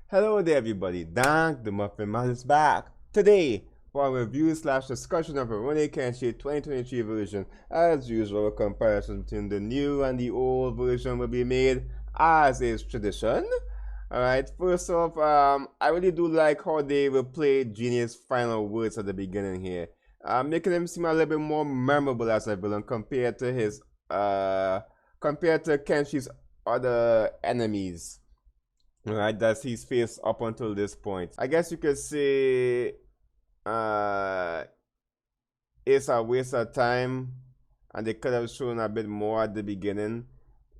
Hello there everybody, Dan the Muffin Man is back today for a review slash discussion of Rurouni Kenshin 2023 version. As usual, a comparison between the new and the old version will be made as is tradition. Alright, first off, I really do like how they will play Genie's final words at the beginning here. Making him seem a little bit more memorable as a villain compared to Kenshi's other enemies. Right, that's his face up until this point. I guess you could say uh it's a waste of time and they could have shown a bit more at the beginning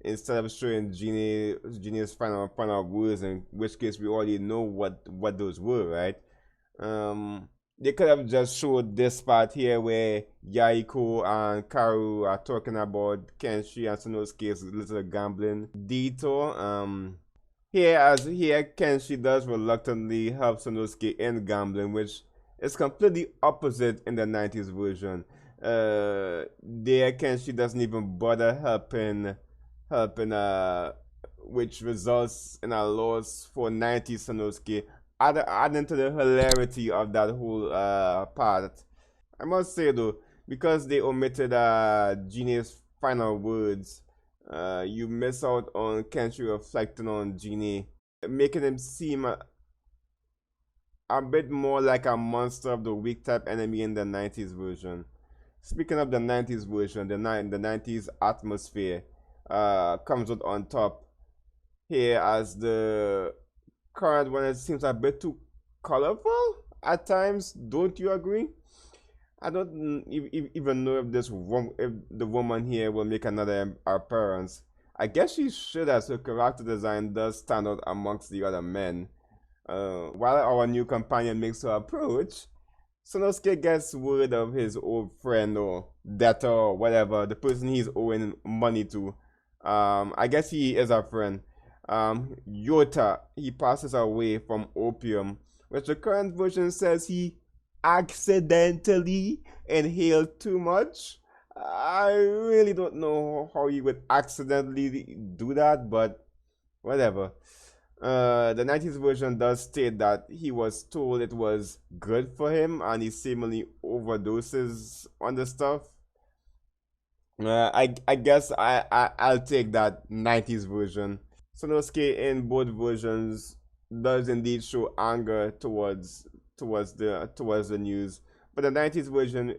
instead of showing Genie's final words, in which case we already know what those were, right? They could have just showed this part here where Yaiko and Karu are talking about Kenshi and Sanosuke's little gambling detour. Here, Kenshi does reluctantly help Sanosuke in gambling, which is completely opposite in the 90s version. There, Kenshi doesn't even bother helping, which results in a loss for 90s Sanosuke, adding to the hilarity of that whole part. I must say though, because they omitted Genie's final words, you miss out on Kenshi reflecting on Genie, making him seem a bit more like a monster of the week type enemy in the 90s version. Speaking of the 90s version, the 90s atmosphere comes out on top here, as the current one, it seems a bit too colorful at times. Don't you agree? I don't even know if the woman here will make another appearance. I guess she should, as her character design does stand out amongst the other men. While our new companion makes her approach, Sonosuke gets word of his old friend or debtor or whatever, the person he's owing money to. I guess he is a friend. Yota, he passes away from opium, which the current version says he accidentally inhaled too much. I really don't know how you would accidentally do that, but whatever. The 90s version does state that he was told it was good for him and he seemingly overdoses on the stuff. I guess I'll take that 90s version. Sonosuke in both versions does indeed show anger towards the news, but the 90s version,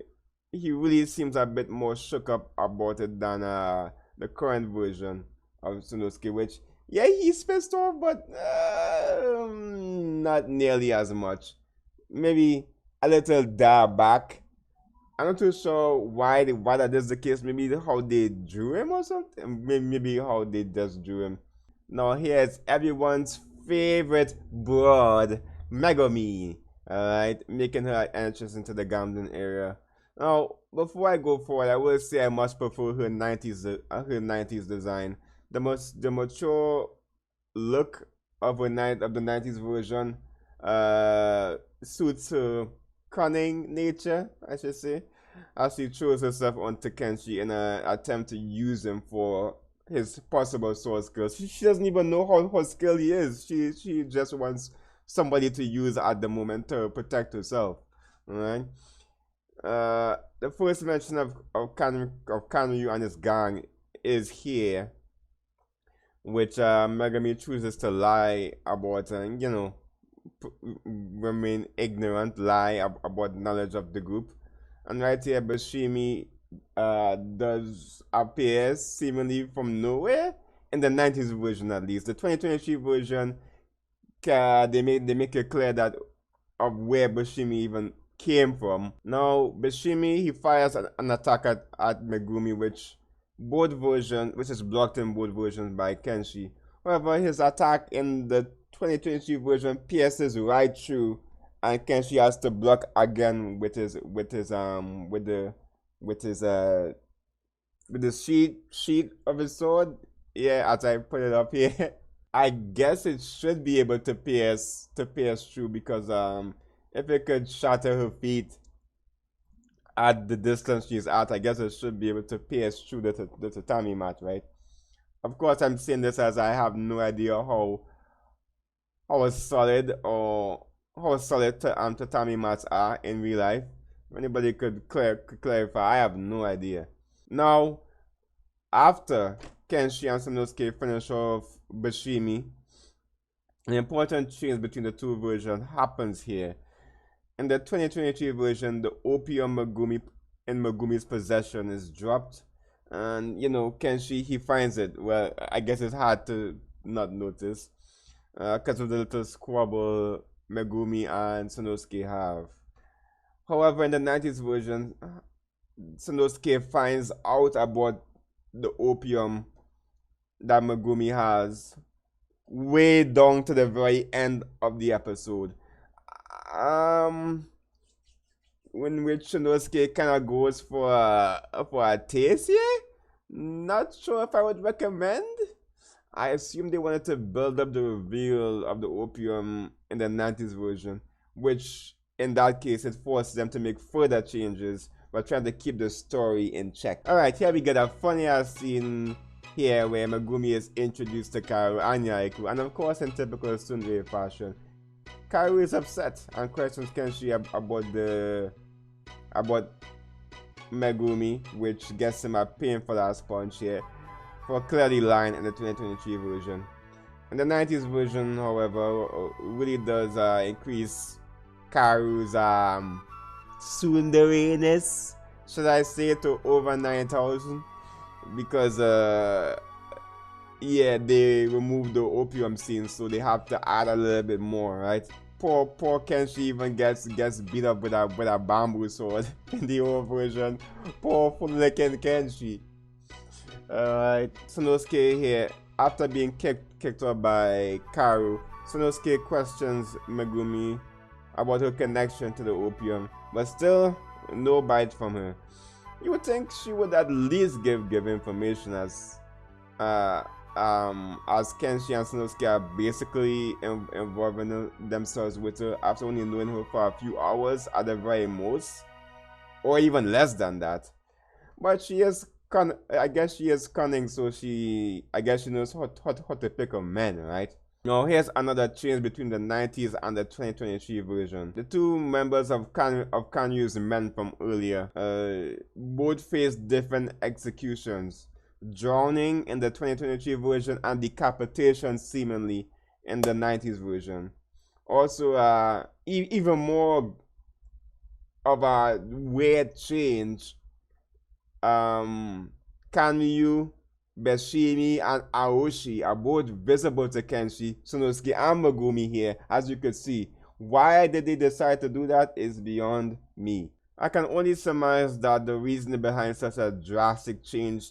he really seems a bit more shook up about it than the current version of Sonosuke, which, yeah, he's pissed off, but not nearly as much. Maybe a little dial back. I'm not too sure why that is the case. Maybe how they drew him or something. Maybe how they just drew him. Now here's everyone's favorite broad, Megami. Alright, making her entrance into the gambling area. Now, before I go forward, I will say I much prefer her 90s design. The mature look of the 90s version suits her cunning nature, I should say, as she throws herself onto Kenshi in an attempt to use him for his possible sword skills. She doesn't even know how skilled he is. She just wants somebody to use at the moment to protect herself. Alright. The first mention of Kanryu and his gang is here, which Megami chooses to lie about, and remain ignorant, lie about knowledge of the group. And right here, Bashimi does appear seemingly from nowhere in the 90s version, at least. The 2023 version, they make it clear that of where Bashimi even came from. Now, Bashimi, he fires an attack at Megumi, which is blocked in both versions by Kenshi. However, his attack in the 2023 version pierces right through, and Kenshi has to block again with the sheet of his sword. Yeah, as I put it up here. I guess it should be able to pierce through, because if it could shatter her feet at the distance she's at, I guess it should be able to pierce through the tatami mat, right? Of course, I'm saying this as I have no idea how solid or how solid tatami mats are in real life. If anybody could clarify, I have no idea. Now, after Kenshi and Sanosuke finish off Bashimi, an important change between the two versions happens here. In the 2023 version, the opium Megumi in Megumi's possession is dropped, and Kenshi, he finds it. Well, I guess it's hard to not notice because of the little squabble Megumi and Sanosuke have. However, in the 90s version, Sanosuke finds out about the opium that Megumi has way down to the very end of the episode. In which Sanosuke kind of goes for a taste here. Not sure if I would recommend. I assume they wanted to build up the reveal of the opium in the 90s version, which in that case it forces them to make further changes but trying to keep the story in check. Alright, here we get a funny ass scene here where Megumi is introduced to Kaoru and Yaiku, and of course in typical tsundere fashion, Kaoru is upset and questions Kenshi about Megumi, which gets him a painful ass punch here for clearly lying in the 2023 version. In the 90s version, however, really does increase Kaoru's tsundere-ness, should I say, to over 9,000, because yeah, they removed the opium scene, so they have to add a little bit more, right? Poor Kenshi even gets beat up with a bamboo sword in the old version. Poor full-licking Kenshi. Alright, Sanosuke here, after being kicked out by Kaoru, Sanosuke questions Megumi about her connection to the opium, but still no bite from her. You would think she would at least give information, as Kenshi and Sanosuke are basically involving themselves with her after only knowing her for a few hours at the very most, or even less than that. But she is I guess she is cunning, so I guess she knows how to pick a man, right? Now here's another change between the 90s and the 2023 version. The two members of Kanyu's men from earlier both face different executions. Drowning in the 2023 version and decapitation seemingly in the 90s version. Also, even more of a weird change. Kanryu, Bashimi, and Aoshi are both visible to Kenshi, Sanosuke, and Megumi here, as you could see. Why did they decide to do that is beyond me. I can only surmise that the reason behind such a drastic change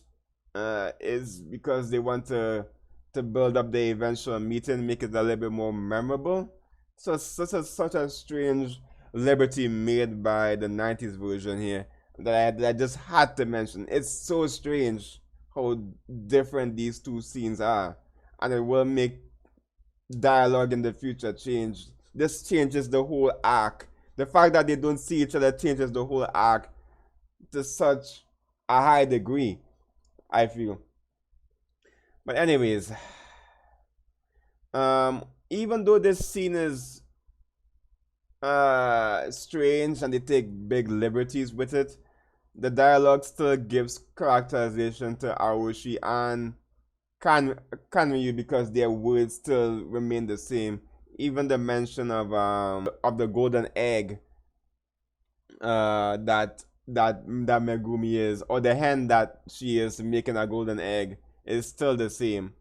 is because they want to build up the eventual meeting, make it a little bit more memorable. So such a strange liberty made by the 90s version here that I just had to mention. It's so strange how different these two scenes are, and it will make dialogue in the future change. This changes the whole arc. The fact that they don't see each other changes the whole arc to such a high degree, I feel. But anyways, even though this scene is strange and they take big liberties with it, the dialogue still gives characterization to Aoshi and Kanryu because their words still remain the same. Even the mention of the golden egg that Megumi is, or the hen that she is making a golden egg, is still the same.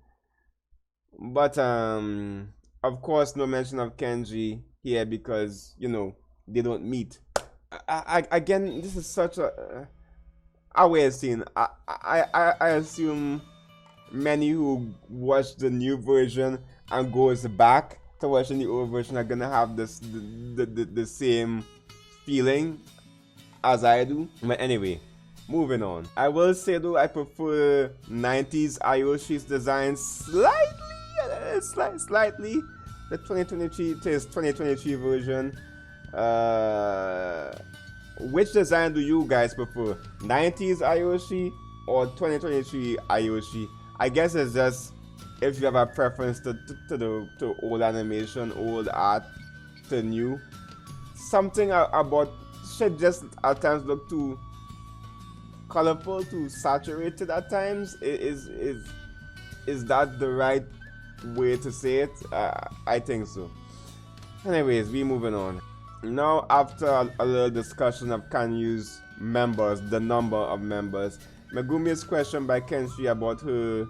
But of course, no mention of Kenji here because they don't meet. Again, this is such a weird scene. I assume many who watch the new version and goes back to watching the old version are gonna have the same feeling as I do. But anyway, moving on. I will say though, I prefer 90s Ayoshi's design slightly. The 2023 version. Which design do you guys prefer? 90s Ayoshi or 2023 Ayoshi? I guess it's just if you have a preference to old animation, old art to new, something about shit just at times look too colorful, too saturated at times. Is that the right way to say it? I think so. Anyways, we moving on. Now, after a little discussion of Kanyu's members, the number of members, Megumi is questioned by Kenshi about her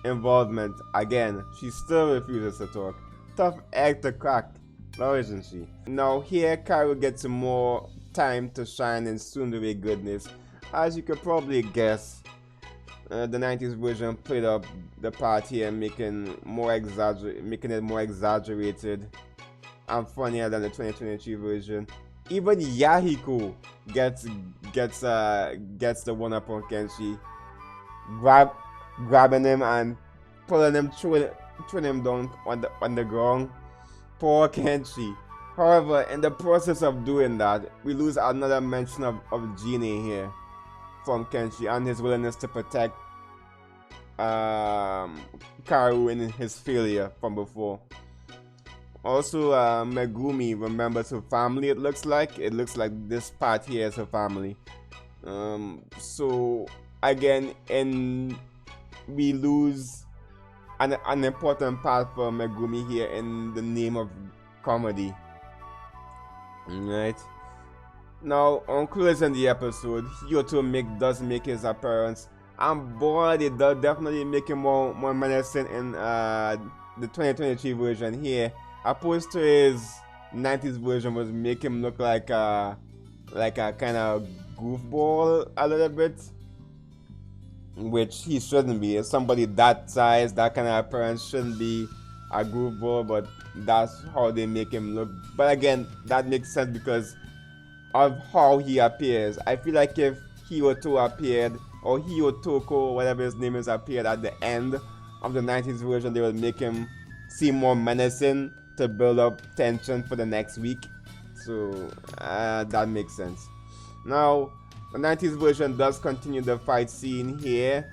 involvement. Again, she still refuses to talk. Tough egg to crack, now isn't she? Now here, Karu gets more time to shine in tsundere goodness. As you could probably guess, the 90s version played up the part here, making it more exaggerated and funnier than the 2023 version. Even Yahiko gets the one up on Kenshi, grabbing him and pulling him, throwing him down on the ground. Poor Kenshi. However, in the process of doing that, we lose another mention of Genie here from Kenshi and his willingness to protect Karu in his failure from before. Also, Megumi remembers her family. It looks like this part here is her family. So again, we lose an important part for Megumi here in the name of comedy. Right. Now, on closing the episode, Hyoto does make his appearance, and boy, they does definitely make him more menacing in the 2023 version here, opposed to his 90s version, was make him look like a kind of goofball a little bit, which he shouldn't be. Somebody that size, that kind of appearance shouldn't be a goofball, but that's how they make him look. But again, that makes sense because of how he appears. I feel like if Hyoto appeared, or Hyotoko, whatever his name is, appeared at the end of the 90s version, they will make him seem more menacing to build up tension for the next week. So that makes sense. Now, the 90s version does continue the fight scene here,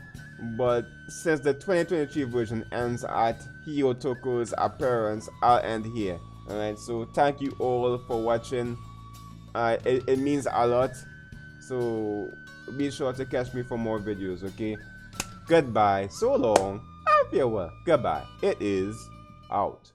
but since the 2023 version ends at Hyotoko's appearance, I'll end here. Alright, so thank you all for watching. It means a lot, so be sure to catch me for more videos, okay? Goodbye, so long, and farewell. Goodbye, it is out.